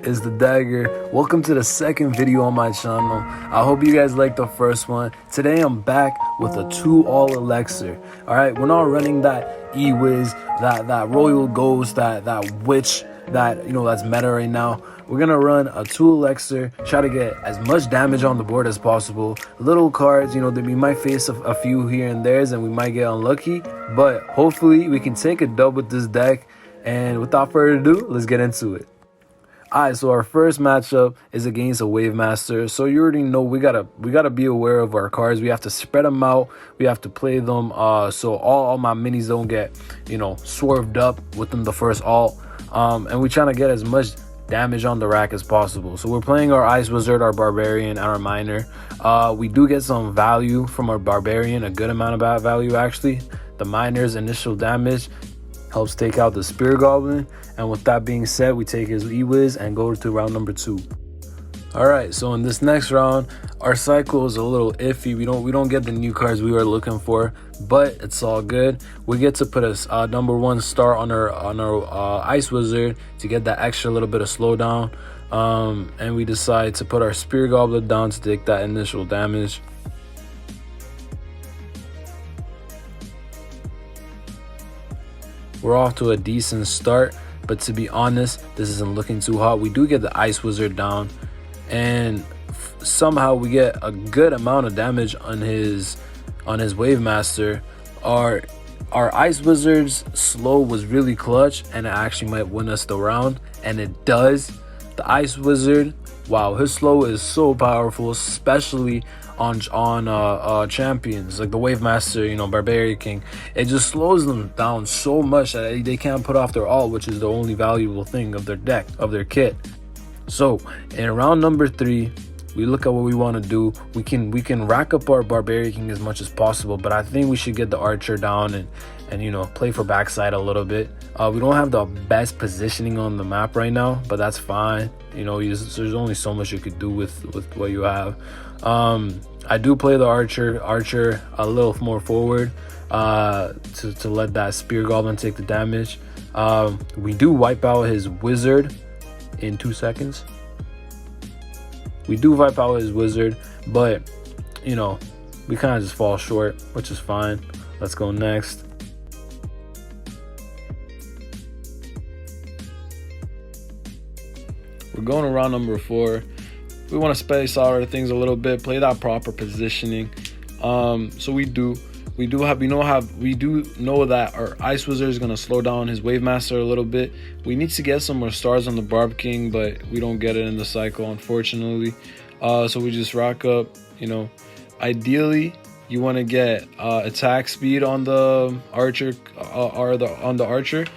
It's the Dagger. Welcome to the second video on my channel. I hope you guys liked the first one. Today I'm back with a 2-all elixir. Alright, we're not running that E-Wiz, that Royal Ghost, that Witch, that's meta right now. We're gonna run a 2 elixir, try to get as much damage on the board as possible. Little cards, that we might face a few here and there's and we might get unlucky, but hopefully we can take a dub with this deck. And without further ado, let's get into it. Alright, so our first matchup is against a Wave Master. So you already know we gotta be aware of our cards. We have to spread them out. We have to play them so all my minis don't get swerved up within the first alt. And we're trying to get as much damage on the rack as possible. So we're playing our Ice Wizard, our Barbarian, and our Miner. We do get some value from our Barbarian, a good amount of value actually. The Miner's initial damage helps take out the Spear Goblin, and with that being said, we take his E-Wiz and go to round number 2. Alright, so in this next round, our cycle is a little iffy. We don't get the new cards we were looking for, but it's all good. We get to put a number 1 star on our Ice Wizard to get that extra little bit of slowdown, and we decide to put our Spear Goblin down to take that initial damage. We're off to a decent start, but to be honest, this isn't looking too hot. We do get the Ice Wizard down, and somehow we get a good amount of damage on his Wave Master. Our Ice Wizard's slow was really clutch, and it actually might win us the round, and it does. The Ice Wizard, wow, his slow is so powerful, especially on champions like the Wave Master, Barbarian King. It just slows them down so much that they can't put off their ult, which is the only valuable thing of their deck, of their kit. So in round number 3, we look at what we want to do. We can rack up our Barbarian King as much as possible, but I think we should get the Archer down and play for backside a little bit. We don't have the best positioning on the map right now, but that's fine. There's only so much you could do with what you have. I do play the Archer a little more forward to let that Spear Goblin take the damage. We do wipe out his Wizard in 2 seconds. We do wipe out his Wizard, but we kind of just fall short, which is fine. Let's go next. We're going to round number 4. We want to space out things a little bit, play that proper positioning. So we do know that our Ice Wizard is going to slow down his Wave Master a little bit. We need to get some more stars on the Barb King, but we don't get it in the cycle, unfortunately. So we just rack up. Ideally you want to get attack speed on the Archer on the Archer,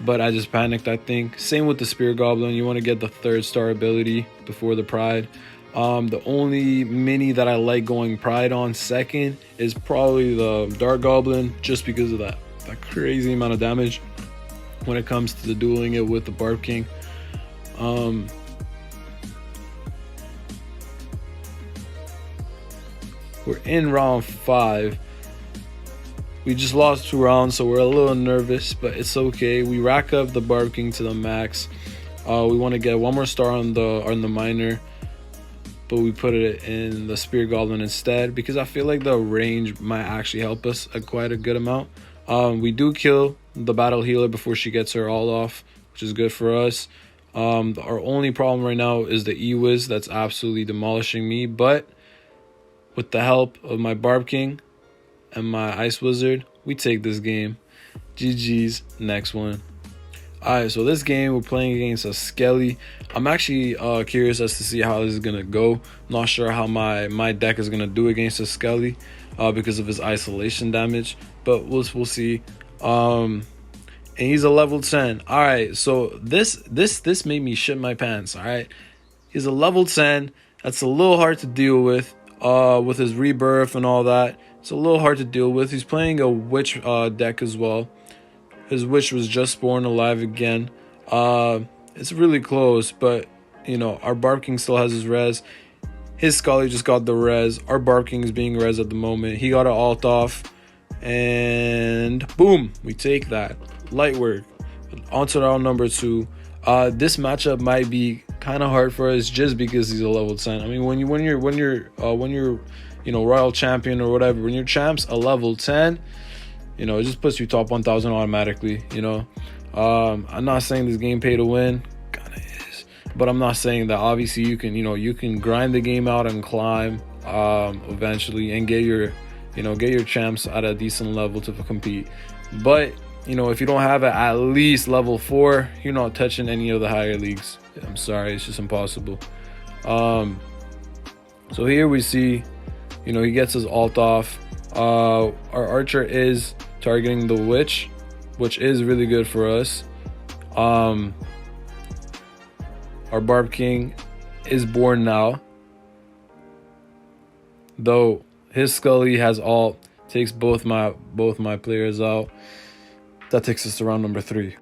but I just panicked, I think. Same with the Spear Goblin. You want to get the 3rd star ability before the Pride. The only mini that I like going Pride on second is probably the Dark Goblin, just because of that crazy amount of damage when it comes to the dueling it with the Barb King. We're in round 5. We just lost 2 rounds, so we're a little nervous, but it's okay. We rack up the Barb King to the max. We want to get 1 more star on the Miner, but we put it in the Spear Goblin instead because I feel like the range might actually help us quite a good amount. We do kill the Battle Healer before she gets her all off, which is good for us. Our only problem right now is the E-Wiz that's absolutely demolishing me, but with the help of my Barb King and my Ice Wizard, we take this game. GG's. Next one. Alright, so this game we're playing against a Skelly. I'm actually curious as to see how this is gonna go. Not sure how my deck is gonna do against a Skelly because of his isolation damage, but we'll see. And he's a level 10. Alright, so this made me shit my pants. Alright, he's a level 10. That's a little hard to deal with his rebirth and all that. It's a little hard to deal with. He's playing a Witch deck as well. His Witch was just spawned alive again. It's really close, but our Barb King still has his res. His Scully just got the res. Our Barb King is being res at the moment. He got an alt off, and boom, we take that. Light work. On to round number 2. This matchup might be kind of hard for us just because he's a level 10. I mean, when you're royal champion or whatever, when your champ's a level 10, it just puts you top 1,000 automatically. I'm not saying this game pay to win, kind of is, but I'm not saying that. Obviously, you can grind the game out and climb eventually and get your champs at a decent level to compete. But if you don't have it at least level 4, you're not touching any of the higher leagues. I'm sorry, it's just impossible. So here we see, he gets his ult off. Our archer is targeting the witch, which is really good for us. Our Barb King is born now, though his Scully has ult, takes both my players out. That takes us to round number 3.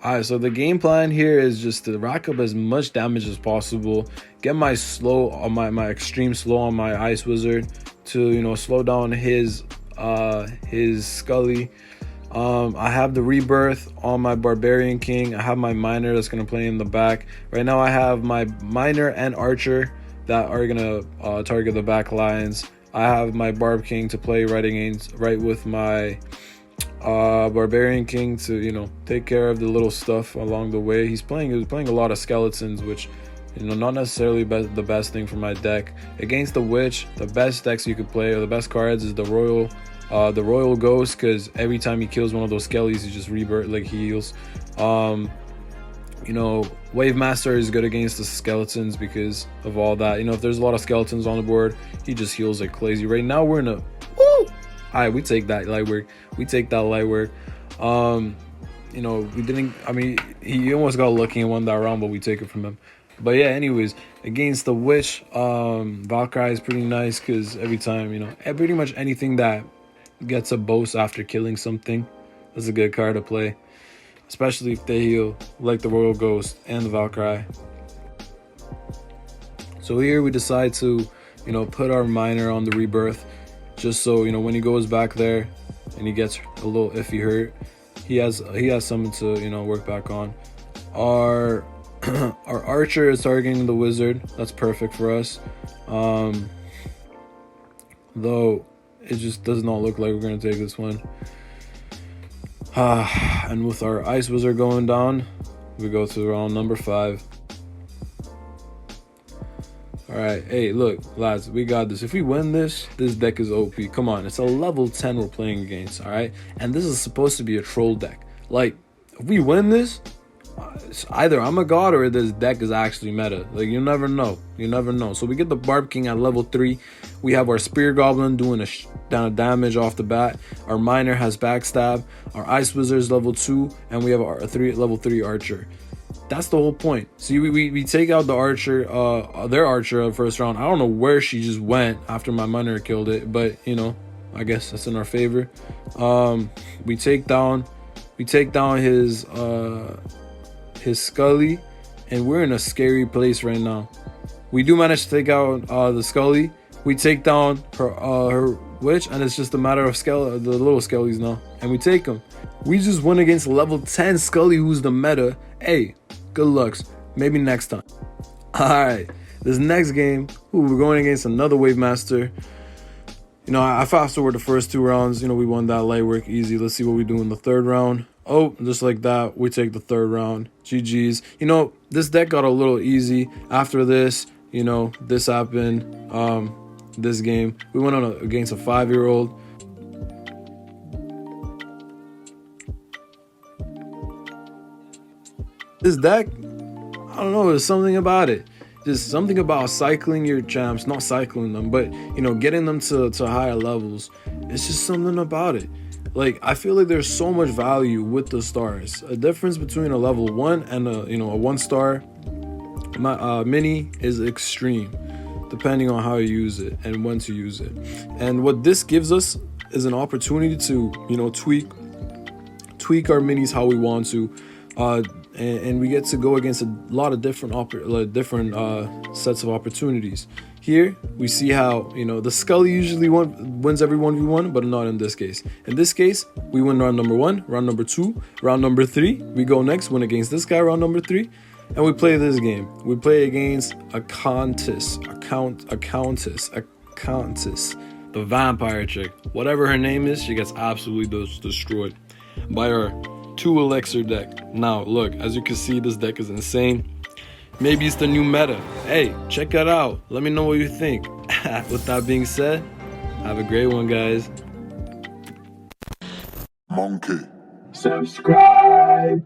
Alright, so the game plan here is just to rack up as much damage as possible, get my slow on my extreme slow on my Ice Wizard to slow down his Scully. I have the rebirth on my Barbarian King. I have my Miner that's gonna play in the back. Right now I have my Miner and Archer that are gonna target the back lines. I have my Barb King to play right with my Barbarian King to take care of the little stuff along the way. He was playing a lot of skeletons, which not necessarily the best thing for my deck. Against the witch, the best decks you could play, or the best cards, is the royal ghost, because every time he kills one of those skellies, he just rebirth, like heals. Wave Master is good against the skeletons because of all that. If there's a lot of skeletons on the board, he just heals like crazy. Right now we're in a alright, we take that light work. We didn't, I mean, he almost got lucky and won that round, but we take it from him. But yeah, anyways, against the witch, Valkyrie is pretty nice because every time, pretty much anything that gets a boast after killing something, that's a good card to play, especially if they heal, like the Royal Ghost and the Valkyrie. So here we decide to, put our Miner on the rebirth, just so when he goes back there and he gets a little iffy hurt, he has something to work back on. Our Archer is targeting the Wizard. That's perfect for us. Though it just does not look like we're gonna take this one. And with our Ice Wizard going down, we go to round number 5. Alright, hey, look, lads, we got this. If we win this deck is OP. Come on, it's a level 10 we're playing against, alright? And this is supposed to be a troll deck. Like, if we win this, either I'm a god or this deck is actually meta. Like, you never know. So we get the Barb King at level 3. We have our Spear Goblin doing a down of damage off the bat. Our Miner has backstab. Our Ice Wizard is level 2, and we have our level 3 Archer. That's the whole point. See, we take out the Archer, their Archer first round. I don't know where she just went after my Miner killed it, but I guess that's in our favor. We take down his Scully, and we're in a scary place right now. We do manage to take out the Scully. We take down her witch, and it's just a matter of the little Skellies now, and we take them. We just went against level 10 Scully, who's the meta. Hey, good lucks. Maybe next time. Alright, this next game, we're going against another Wave Master. I fast forward the first 2 rounds. We won that light work easy. Let's see what we do in the 3rd round. Oh, just like that, we take the 3rd round. GG's. This deck got a little easy after this. This happened. This game, we went on against a 5-year-old. This deck, I don't know, there's something about it. Just something about cycling your champs, not cycling them, but getting them to higher levels. It's just something about it. Like, I feel like there's so much value with the stars. A difference between a level 1 and a 1-star mini is extreme, depending on how you use it and when to use it. And what this gives us is an opportunity to tweak our minis how we want to, and we get to go against a lot of different sets of opportunities. Here we see how the Scully usually wins every 1v1, but not in this case. In this case, we win round number 1, round number 2, round number 3. We go next, win against this guy round number 3, And we play this game. We play against a countess, the vampire chick. Whatever her name is, she gets absolutely destroyed by our 2 elixir deck. Now, look, as you can see, this deck is insane. Maybe it's the new meta. Hey, check it out. Let me know what you think. With that being said, have a great one, guys. Monkey. Subscribe.